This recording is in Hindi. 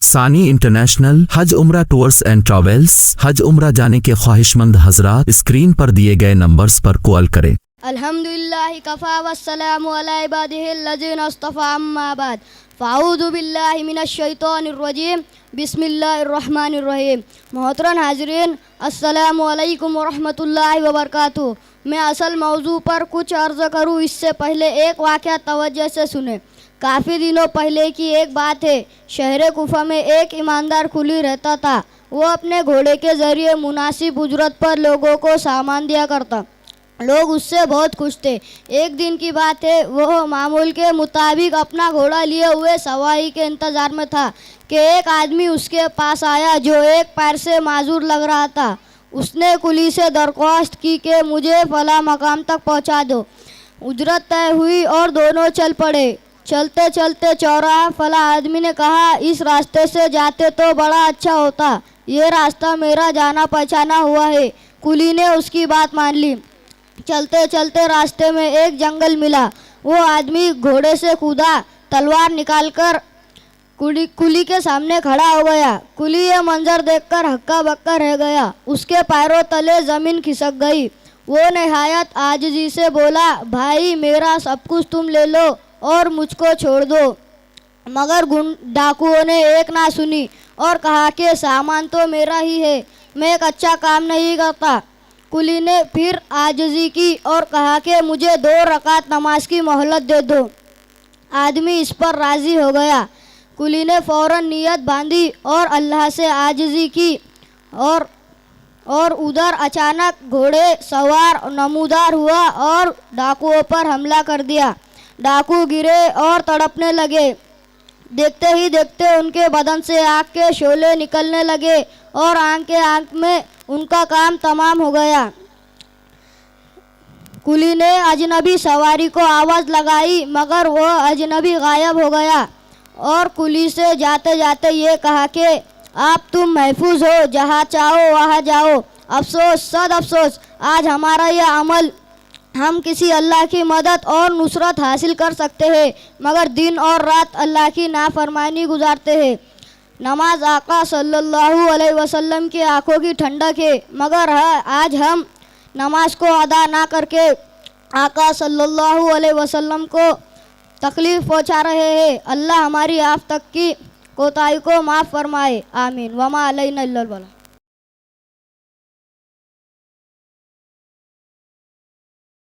सानी इंटरनेशनल हज उम्रा टूर्स एंड ट्रैवल्स। हज उम्रा जाने के ख्वाहिशमंद हजरात स्क्रीन पर दिए गए नंबर्स पर कॉल करें। अल्हम्दुलिल्लाह कफ़ा वस्सलामु अला इबादिहिल्लज़ीना इस्तफ़ा अम्मा बाद फ़अऊज़ु बिल्लाहि मिनश शैतानिर रजीम बिस्मिल्लाहिर रहमानिर रहीम। मोहतरम हाज़रीन, अस्सलामु अलैकुम व रहमतुल्लाहि व बरकातुहू। मैं असल मौजू पर कुछ अर्ज़ करूँ इससे पहले एक वाक़या तवज्जो से सुने। काफ़ी दिनों पहले की एक बात है। शहर कुफा में एक ईमानदार कुली रहता था। वो अपने घोड़े के ज़रिए मुनासिब उजरत पर लोगों को सामान दिया करता। लोग उससे बहुत खुश थे। एक दिन की बात है, वह मामूल के मुताबिक अपना घोड़ा लिए हुए सवारी के इंतज़ार में था कि एक आदमी उसके पास आया जो एक पैर से माजूर लग रहा था। उसने कुली से दरख्वास्त की कि मुझे फला मकाम तक पहुंचा दो। उजरत तय हुई और दोनों चल पड़े। चलते चलते चौराहा फला आदमी ने कहा, इस रास्ते से जाते तो बड़ा अच्छा होता, ये रास्ता मेरा जाना पहचाना हुआ है। कुली ने उसकी बात मान ली। चलते चलते रास्ते में एक जंगल मिला। वो आदमी घोड़े से कूदा, तलवार निकालकर कुली के सामने खड़ा हो गया। कुली ये मंजर देखकर हक्का बक्का रह गया। उसके पैरों तले ज़मीन खिसक गई। वो नहायत आजिज़ी से बोला, भाई मेरा सब कुछ तुम ले लो और मुझको छोड़ दो। मगर डाकुओं ने एक ना सुनी और कहा कि सामान तो मेरा ही है, मैं एक अच्छा काम नहीं करता। कुली ने फिर आजिज़ी की और कहा कि मुझे 2 रकात नमाज की मोहलत दे दो। आदमी इस पर राज़ी हो गया। कुली ने फ़ौरन नियत बांधी और अल्लाह से आजिज़ी की और उधर अचानक घोड़े सवार नमूदार हुआ और डाकुओं पर हमला कर दिया। डाकू गिरे और तड़पने लगे। देखते ही देखते उनके बदन से आग के शोले निकलने लगे और आंख में उनका काम तमाम हो गया। कुली ने अजनबी सवारी को आवाज़ लगाई, मगर वह अजनबी गायब हो गया और कुली से जाते जाते ये कहा कि आप तुम महफूज हो, जहाँ चाहो वहाँ जाओ। अफसोस सद अफसोस, आज हमारा यह अमल हम किसी अल्लाह की मदद और नुसरत हासिल कर सकते हैं, मगर दिन और रात अल्लाह की नाफरमानी गुजारते हैं। नमाज आका सल्लल्लाहु अलैहि वसल्लम की आंखों की ठंडक है, मगर आज हम नमाज को अदा ना करके आका सल्लल्लाहु अलैहि वसल्लम को तकलीफ़ पहुंचा रहे हैं। अल्लाह हमारी आप तक की कोताही को माफ़ फरमाए। आमीन। वमा अलैना इल्लल बलाग।